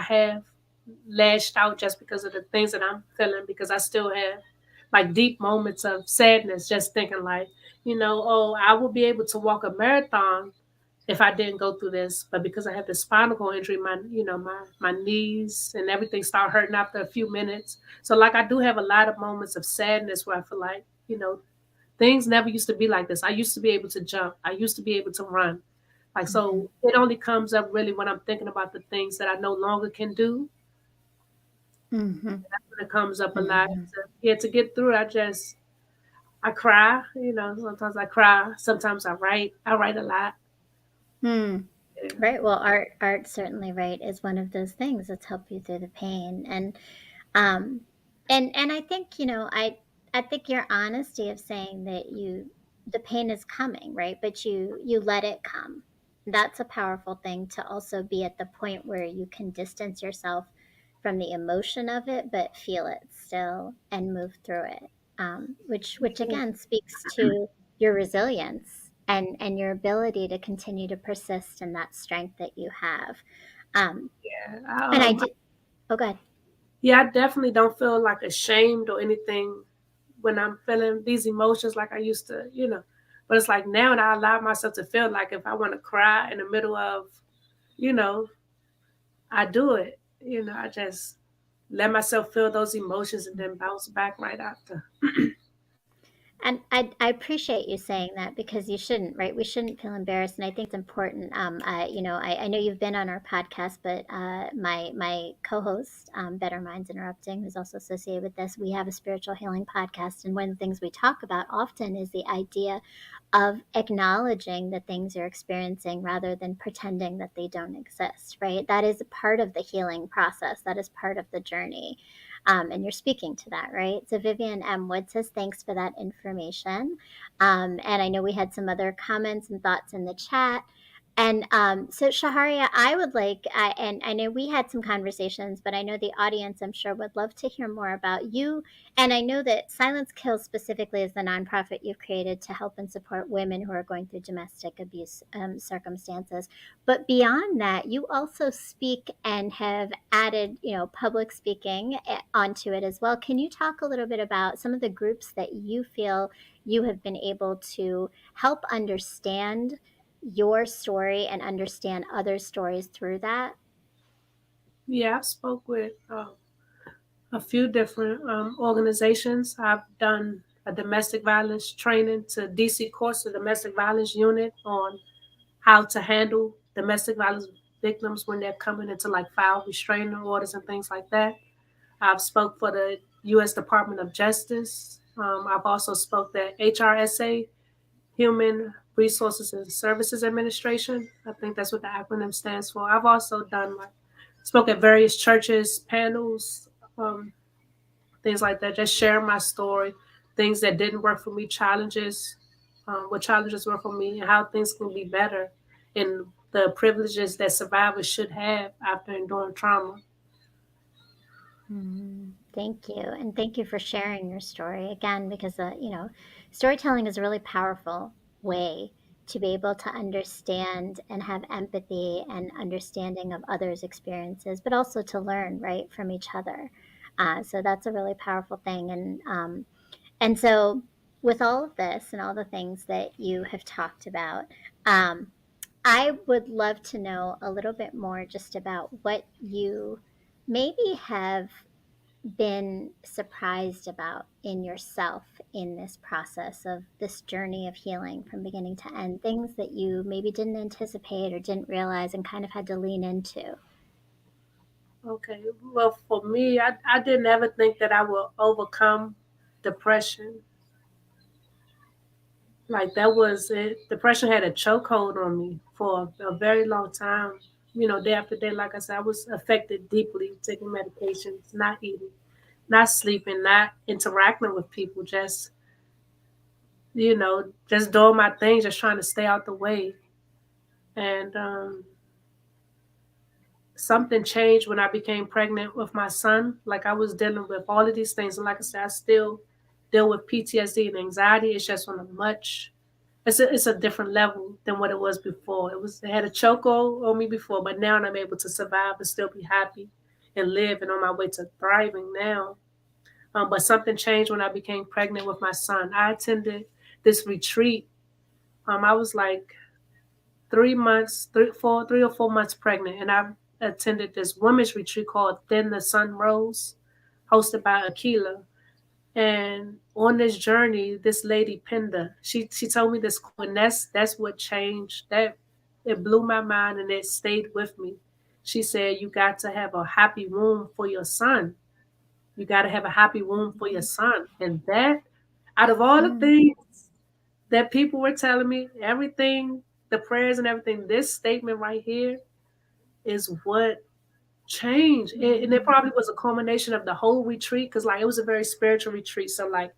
have lashed out just because of the things that I'm feeling because I still have like deep moments of sadness just thinking like, oh, I will be able to walk a marathon if I didn't go through this, but because I had the spinal cord injury, my knees and everything start hurting after a few minutes. So like I do have a lot of moments of sadness where I feel like, things never used to be like this. I used to be able to jump. I used to be able to run. Like, Mm-hmm. so it only comes up really when I'm thinking about the things that I no longer can do. Mm-hmm. It comes up a lot. Mm-hmm. Yeah, to get through it, I cry, sometimes I cry. Sometimes I write. I write a lot. Mm. Yeah. Right. Well, art certainly, right, is one of those things that's helped you through the pain. Um, and I think, I think your honesty of saying that the pain is coming, right? But you let it come. That's a powerful thing to also be at the point where you can distance yourself from the emotion of it, but feel it still and move through it. Which again speaks to your resilience and your ability to continue to persist in that strength that you have. Um, Yeah. and I did. Oh, God. Yeah, I definitely don't feel like ashamed or anything when I'm feeling these emotions like I used to. But it's like now that I allow myself to feel like if I want to cry in the middle of, you know, I do it. I just let myself feel those emotions and then bounce back right after. And I appreciate you saying that because you shouldn't, right? We shouldn't feel embarrassed, and I think it's important. I know you've been on our podcast, but my co-host, Better Minds Interrupting, who's also associated with this, we have a spiritual healing podcast, and one of the things we talk about often is the idea of acknowledging the things you're experiencing rather than pretending that they don't exist, right? That is a part of the healing process. That is part of the journey. And you're speaking to that, right? So Vivian M. Wood says, thanks for that information. And I know we had some other comments and thoughts in the chat. And so, Shaharia, I would like, and I know we had some conversations, but I know the audience, I'm sure, would love to hear more about you. And I know that Silence Kills specifically is the nonprofit you've created to help and support women who are going through domestic abuse circumstances. But beyond that, you also speak and have added, public speaking onto it as well. Can you talk a little bit about some of the groups that you feel you have been able to help understand your story and understand other stories through that? Yeah, I've spoke with a few different organizations. I've done a domestic violence training to DC course, the domestic violence unit, on how to handle domestic violence victims when they're coming into like file restraining orders and things like that. I've spoke for the U.S. Department of Justice. I've also spoke at HRSA, Human Resources and Services Administration. I think that's what the acronym stands for. I've also done like spoke at various churches, panels, um, things like that. Just sharing my story, things that didn't work for me, challenges, what challenges were for me, and how things can be better, and the privileges that survivors should have after enduring trauma. Thank you. And thank you for sharing your story again, because, storytelling is a really powerful way to be able to understand and have empathy and understanding of others' experiences, but also to learn, right, from each other. So that's a really powerful thing. And so, with all of this and all the things that you have talked about, um, I would love to know a little bit more just about what you maybe have been surprised about in yourself in this process of this journey of healing from beginning to end, things that you maybe didn't anticipate or didn't realize and kind of had to lean into? Okay, well, for me, I didn't ever think that I would overcome depression. Like that was it. Depression had a chokehold on me for a very long time. Day after day, like I said, I was affected deeply, taking medications, not eating, not sleeping, not interacting with people, just doing my thing, just trying to stay out the way. And something changed when I became pregnant with my son. Like I was dealing with all of these things. And like I said, I still deal with PTSD and anxiety. It's just on a much it's a different level than what it was before. It had a chokehold on me before, but now I'm able to survive and still be happy and live and on my way to thriving now. But something changed when I became pregnant with my son. I attended this retreat. I was like 3 months, 3 or 4 months pregnant, and I attended this women's retreat called Then the Sun Rose, hosted by Akila. And on this journey, this lady Pinda, she told me this quote, and that's what changed. That it blew my mind and it stayed with me. She said, "You got to have a happy womb for your son. You got to have a happy womb for your son." And that, out of all the Mm, things that people were telling me, everything, the prayers and everything, this statement right here is what changed. And it probably was a culmination of the whole retreat because, like, it was a very spiritual retreat. So, like,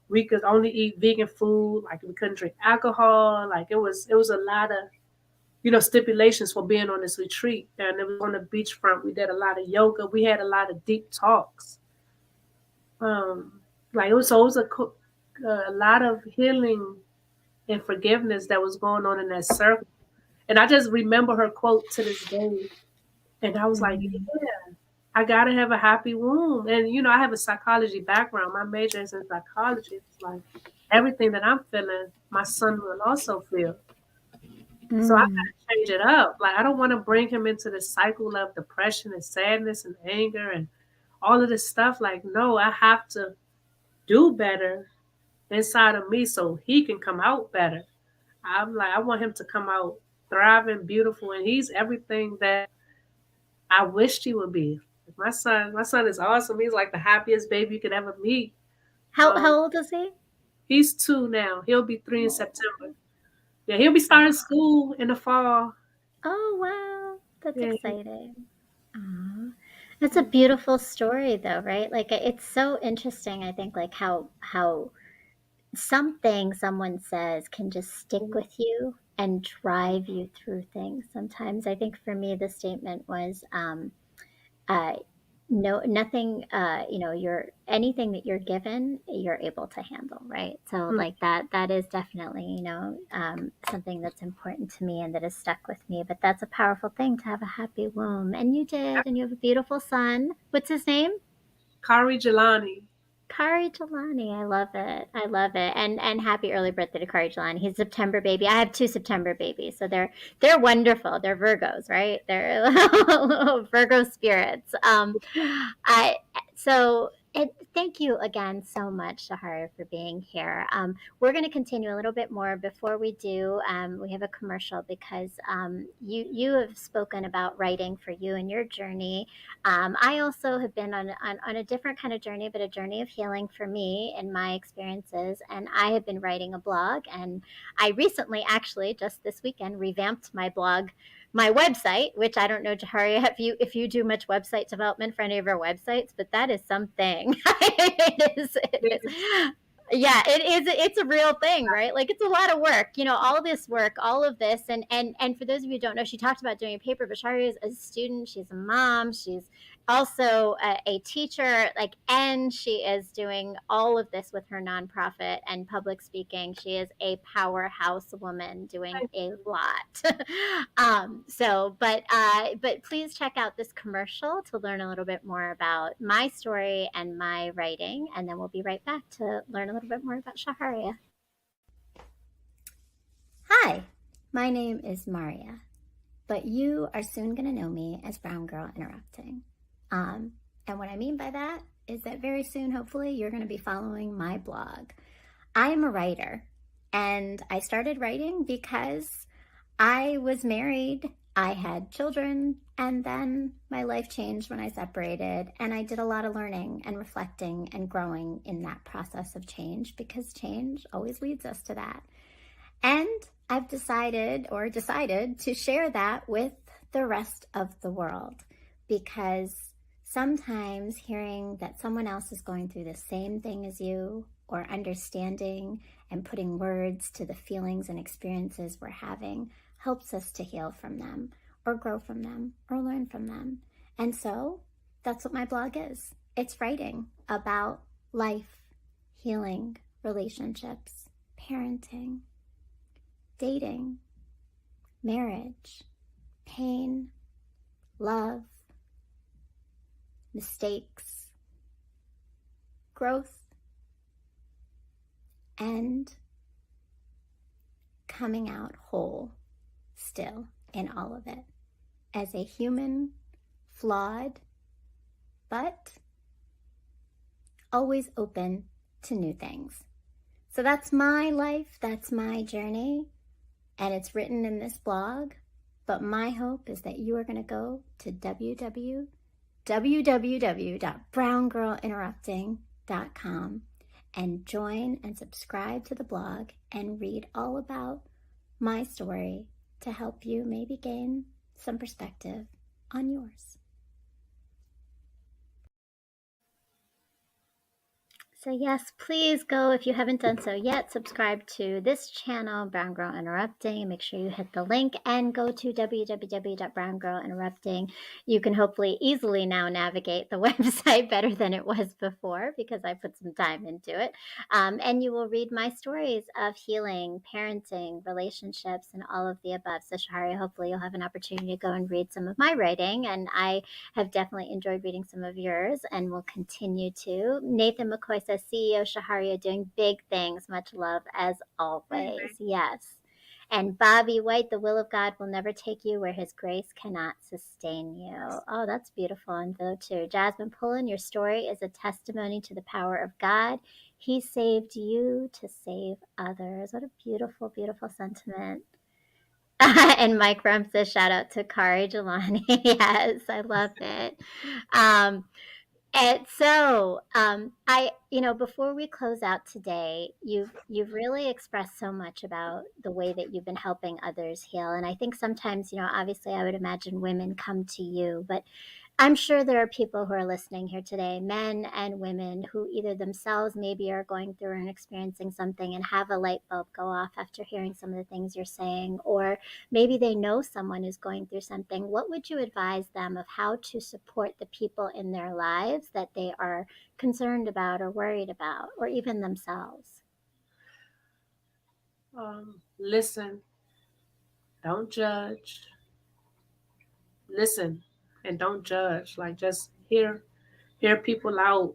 we could only eat vegan food. Like, we couldn't drink alcohol. Like, it was a lot of stipulations for being on this retreat. And it was on the beachfront. We did a lot of yoga. We had a lot of deep talks. Like it was a lot of healing and forgiveness that was going on in that circle. And I just remember her quote to this day. And I was like, mm, yeah, I gotta have a happy womb. And I have a psychology background. My major is in psychology. It's like everything that I'm feeling, my son will also feel. So I mm, gotta change it up. Like I don't want to bring him into the cycle of depression and sadness and anger and all of this stuff. Like, no, I have to do better inside of me so he can come out better. I'm like, I want him to come out thriving, beautiful, and he's everything that I wished he would be. My son is awesome. He's like the happiest baby you could ever meet. How old is he? He's 2 now. He'll be 3 in September. Oh, Yeah, he'll be starting oh, school in the fall. oh, wow. That's Yeah. exciting. Aw. That's a beautiful story though, right? Like it's so interesting, I think, like how something someone says can just stick with you and drive you through things. Sometimes I think for me the statement was uh, no, nothing, you're anything that you're given, you're able to handle, right? So Mm. like that is definitely, something that's important to me and that has stuck with me. But that's a powerful thing to have a happy womb. And you did, and you have a beautiful son. What's his name? Kari Jelani. Kari Jelani, I love it. I love it. And happy early birthday to Kari Jelani. He's a September baby. I have 2 September babies, so they're wonderful. They're Virgos, right? They're Virgo spirits. I so and thank you again so much, Shehariah, for being here. We're going to continue a little bit more. Before we do, we have a commercial because you have spoken about writing for you and your journey. I also have been on a different kind of journey, but a journey of healing for me and my experiences. And I have been writing a blog, and I recently, actually, just this weekend, revamped my blog, my website, which I don't know, Jaharia, if you do much website development for any of our websites, but that is something. It is. It is. Yeah, it is. It's a real thing, right? Like it's a lot of work, all this work, all of this. And for those of you who don't know, she talked about doing a paper, but Sharia is a student. She's a mom. She's also a teacher, and she is doing all of this with her nonprofit and public speaking. She is a powerhouse woman doing a lot. But please check out this commercial to learn a little bit more about my story and my writing, and then we'll be right back to learn a little bit more about Shehariah. Hi, my name is Maria, but you are soon going to know me as Brown Girl Interrupting. And what I mean by that is that very soon, hopefully, you're going to be following my blog. I am a writer, and I started writing because I was married, I had children, and then my life changed when I separated, and I did a lot of learning and reflecting and growing in that process of change, because change always leads us to that. And I've decided to share that with the rest of the world, because sometimes hearing that someone else is going through the same thing as you, or understanding and putting words to the feelings and experiences we're having, helps us to heal from them, or grow from them, or learn from them. And so that's what my blog is. It's writing about life, healing, relationships, parenting, dating, marriage, pain, love, mistakes, growth, and coming out whole still in all of it as a human, flawed, but always open to new things. So that's my life, that's my journey, and it's written in this blog. But my hope is that you are going to go to www.browngirlinterrupting.com and join and subscribe to the blog and read all about my story to help you maybe gain some perspective on yours. So yes, please go, if you haven't done so yet, subscribe to this channel, Brown Girl Interrupting. Make sure you hit the link and go to www.browngirlinterrupting. You can hopefully easily now navigate the website better than it was before, because I put some time into it. And you will read my stories of healing, parenting, relationships, and all of the above. So Shehariah, hopefully you'll have an opportunity to go and read some of my writing, and I have definitely enjoyed reading some of yours and will continue to. Nathan McCoy says, CEO Shehariah doing big things. Much love as always. Yes. And Bobby White, the will of God will never take you where his grace cannot sustain you. Oh, that's beautiful. And though too. Jasmine Pullen, your story is a testimony to the power of God, He saved you to save others. What a beautiful, beautiful sentiment. And Mike Rump says, shout out to Kari Jelani. Yes, I love it. Um, and so, before we close out today, you've really expressed so much about the way that you've been helping others heal. And I think sometimes, obviously, I would imagine women come to you, but I'm sure there are people who are listening here today, men and women, who either themselves maybe are going through and experiencing something and have a light bulb go off after hearing some of the things you're saying, or maybe they know someone who's going through something. What would you advise them of how to support the people in their lives that they are concerned about or worried about, or even themselves? Listen, don't judge. Listen and don't judge. Like, just hear people out.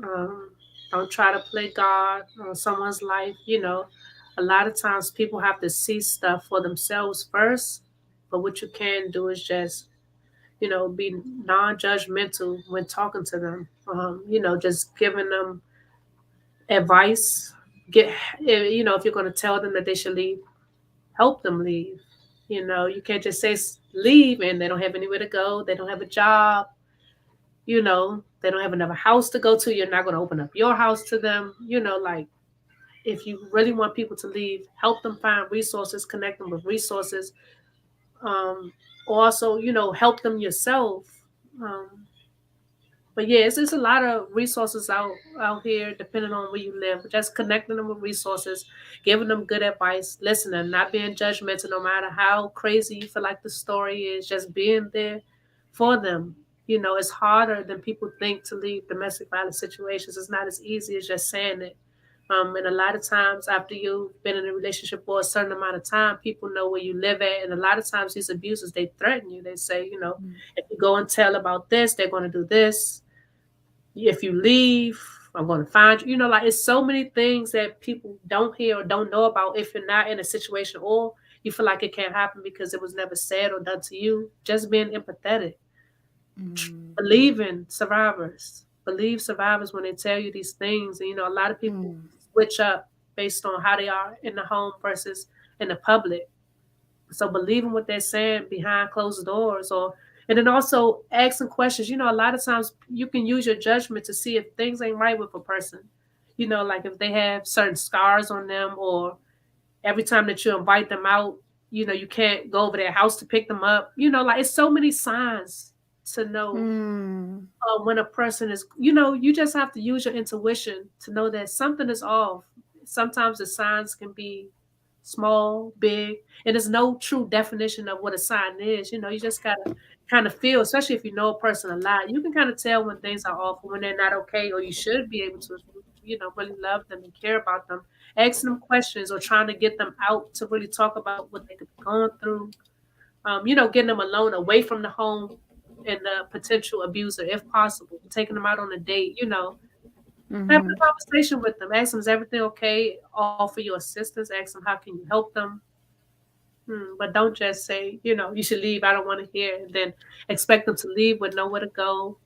Um, don't try to play God on someone's life. A lot of times people have to see stuff for themselves first. But what you can do is just, be non-judgmental when talking to them. Just giving them advice. If you're going to tell them that they should leave, help them leave. You can't just say leave and they don't have anywhere to go. They don't have a job. They don't have another house to go to. You're not going to open up your house to them. Like, if you really want people to leave, help them find resources, connect them with resources. Um, Also, help them yourself. Um, but yeah, it's just a lot of resources out here, depending on where you live. Just connecting them with resources, giving them good advice, listening, not being judgmental, no matter how crazy you feel like the story is. Just being there for them. It's harder than people think to leave domestic violence situations. It's not as easy as just saying it. And a lot of times, after you've been in a relationship for a certain amount of time, people know where you live at. And a lot of times, these abusers, they threaten you. They say, if you go and tell about this, they're going to do this. If you leave, I'm going to find you. Like, it's so many things that people don't hear or don't know about if you're not in a situation, or you feel like it can't happen because it was never said or done to you. Just being empathetic. Mm, Believe in survivors. Believe survivors when they tell you these things. And, a lot of people mm, switch up based on how they are in the home versus in the public. So believing what they're saying behind closed doors, and then also asking questions. A lot of times you can use your judgment to see if things ain't right with a person. Like if they have certain scars on them, or every time that you invite them out, you can't go over their house to pick them up. Like, it's so many signs to know mm, when a person is, you just have to use your intuition to know that something is off. Sometimes the signs can be small, big, and there's no true definition of what a sign is. You just gotta kind of feel, especially if you know a person a lot, you can kind of tell when things are off or when they're not okay, or you should be able to, really love them and care about them, asking them questions or trying to get them out to really talk about what they could be going through. Getting them alone, away from the home and the potential abuser, if possible, taking them out on a date, having mm-hmm. a conversation with them, ask them, is everything okay? Offer your assistance, ask them, how can you help them? But don't just say, you should leave. I don't want to hear, and then expect them to leave with nowhere to go,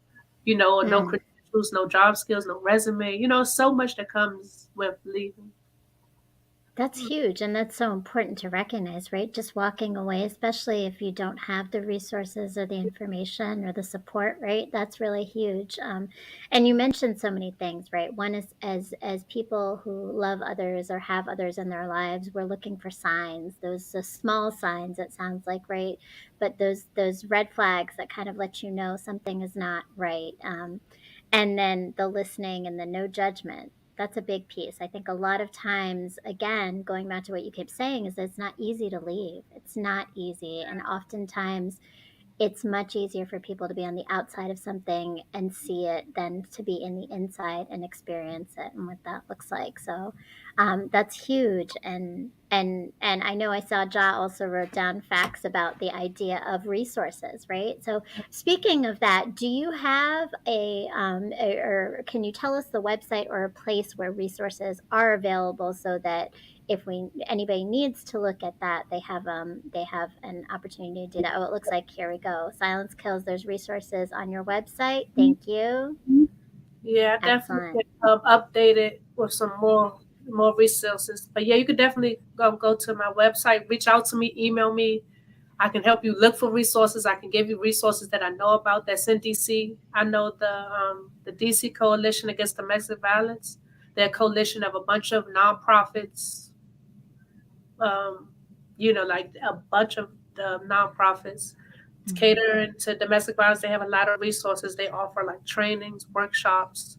or no Mm. credentials, no job skills, no resume. So much that comes with leaving. That's huge, and that's so important to recognize, right? Just walking away, especially if you don't have the resources or the information or the support, right? That's really huge. And you mentioned so many things, right? One is as people who love others or have others in their lives, we're looking for signs. Those small signs, it sounds like, right? But those red flags that kind of let you know something is not right. And then the listening and the no judgment, that's a big piece. I think a lot of times, again, going back to what you keep saying, is that it's not easy to leave. It's not easy. And oftentimes it's much easier for people to be on the outside of something and see it than to be in the inside and experience it and what that looks like. So that's huge. And I know I saw Ja also wrote down facts about the idea of resources, right? So speaking of that, do you have or can you tell us the website or a place where resources are available so that if anybody needs to look at that, they have an opportunity to do that. Oh, it looks like here we go. Silence Kills. There's resources on your website. Thank you. Yeah, I definitely Excellent. update it with some more resources. But yeah, you could definitely go to my website, reach out to me, email me. I can help you look for resources. I can give you resources that I know about that's in DC. I know the DC Coalition Against Domestic Violence. They're a coalition of a bunch of nonprofits, um, like a bunch of the nonprofits Mhm. catering to domestic violence. They have a lot of resources. They offer like trainings, workshops,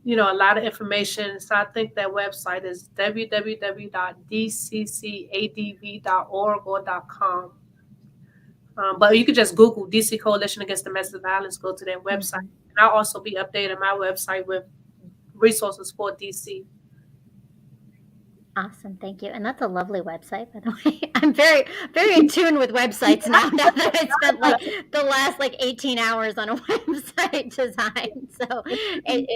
a lot of information. So I think that website is www.dccadv.org or .com. But you could just Google DC Coalition Against Domestic Violence, go to their website. Mhm. And I'll also be updating my website with resources for DC. Awesome, thank you. And that's a lovely website, by the way. I'm very, very in tune with websites now. Now that I spent like the last like 18 hours on a website design, so it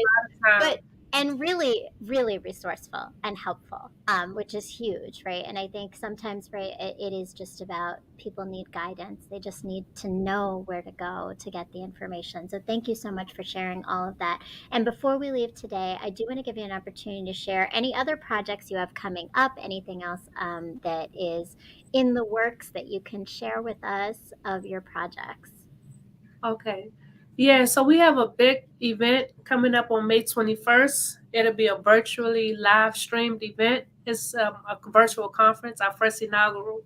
but Time. and really, really resourceful and helpful, which is huge, right? And I think sometimes, right, it is just about people need guidance. They just need to know where to go to get the information. So thank you so much for sharing all of that. And before we leave today, I do want to give you an opportunity to share any other projects you have coming up, anything else that is in the works that you can share with us of your projects. Okay. Yeah, so we have a big event coming up on May 21st. It'll be a virtually live streamed event. It's a virtual conference, our first inaugural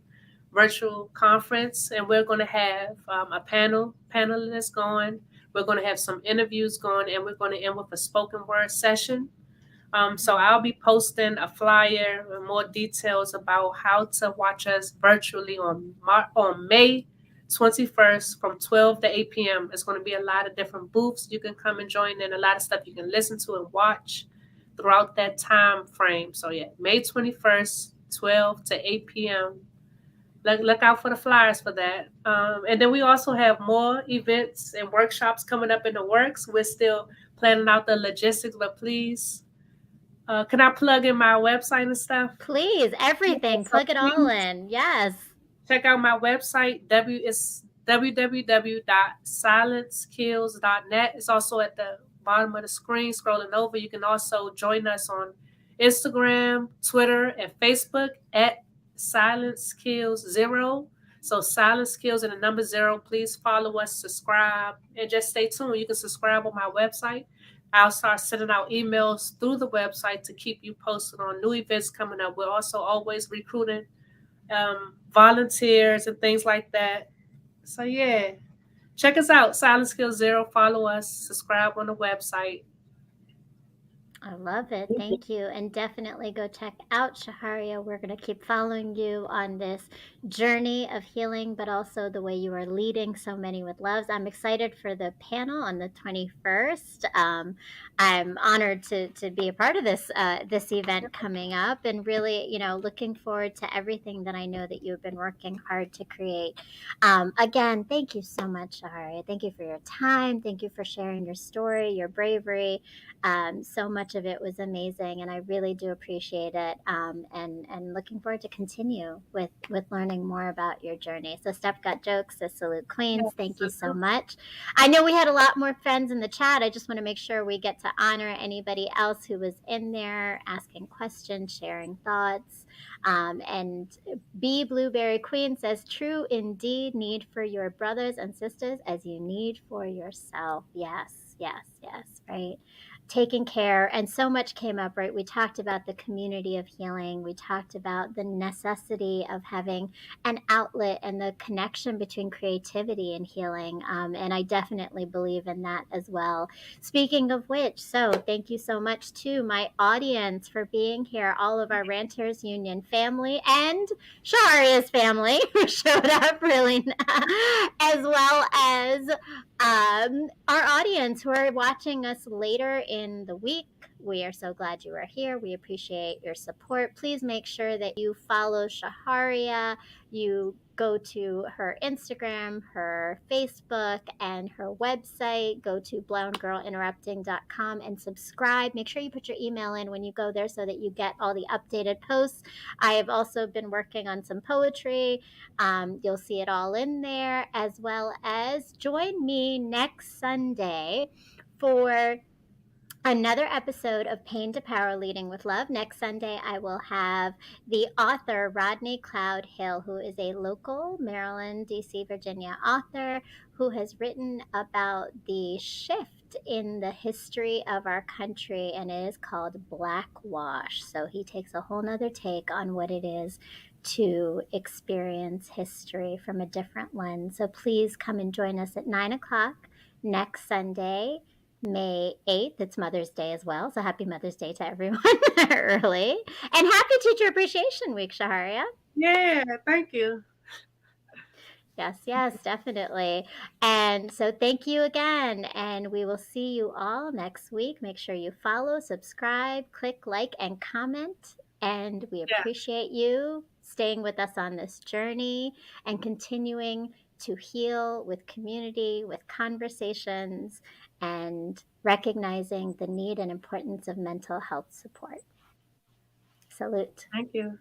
virtual conference, and we're going to have a panelists going. We're going to have some interviews going, and we're going to end with a spoken word session. So I'll be posting a flyer with more details about how to watch us virtually on May 21st from 12 to 8 p.m. It's going to be a lot of different booths you can come and join in, a lot of stuff you can listen to and watch throughout that time frame. So yeah, May 21st, 12 to 8 p.m. Look out for the flyers for that. And then we also have more events and workshops coming up in the works. We're still planning out the logistics, but please, can I plug in my website and stuff? Please, Yeah, everything, so plug it all please in. Yes. check out my website. It's www.silencekills.net. It's also at the bottom of the screen, scrolling over. You can also join us on Instagram, Twitter, and Facebook at Silence Kills Zero. So Silence Kills and the number zero. Please follow us, subscribe, and just stay tuned. You can subscribe on my website. I'll start sending out emails through the website to keep you posted on new events coming up. We're also always recruiting volunteers and things like that. So yeah, check us out, Silence Skill Zero. Follow us, subscribe on the website. I love it. Thank you. And definitely go check out Shehariah. We're going to keep following you on this journey of healing, but also the way you are leading so many with loves. I'm excited for the panel on the 21st. I'm honored to be a part of this event coming up, and really, looking forward to everything that I know that you've been working hard to create. Again, thank you so much, Shehariah. Thank you for your time. Thank you for sharing your story, your bravery. So much of it was amazing, and I really do appreciate it. And looking forward to continue with learning more about your journey. So Steph Got Jokes, the Salute Queens, thank you so much. I know we had a lot more friends in the chat. I just want to make sure we get to honor anybody else who was in there asking questions, sharing thoughts. And B Blueberry Queen says, "True indeed, need for your brothers and sisters as you need for yourself." Yes, yes, yes, right. Taking care, and so much came up, right? We talked about the community of healing. We talked about the necessity of having an outlet and the connection between creativity and healing. And I definitely believe in that as well. Speaking of which, so thank you so much to my audience for being here, all of our Ranters Union family and Sharia's family who showed up really, as well as our audience who are watching us later in the week. We are so glad you are here. We appreciate your support. Please make sure that you follow Shehariah. You go to her Instagram, her Facebook, and her website. Go to blonde-girl-interrupting.com and subscribe. Make sure you put your email in when you go there so that you get all the updated posts. I have also been working on some poetry. You'll see it all in there, as well as join me next Sunday for another episode of Pain to Power Leading with Love. Next Sunday, I will have the author Rodney Cloud Hill, who is a local Maryland, DC, Virginia author who has written about the shift in the history of our country, and it is called Blackwash. So he takes a whole nother take on what it is to experience history from a different lens. So please come and join us at 9 o'clock next Sunday, May 8th. It's Mother's Day as well. So happy Mother's Day to everyone early. And happy Teacher Appreciation Week, Shehariah. Yeah, thank you. Yes, definitely. And so thank you again. And we will see you all next week. Make sure you follow, subscribe, click like, and comment. And we Yeah, appreciate you staying with us on this journey and continuing to heal with community, with conversations, and recognizing the need and importance of mental health support. Salute. thank you.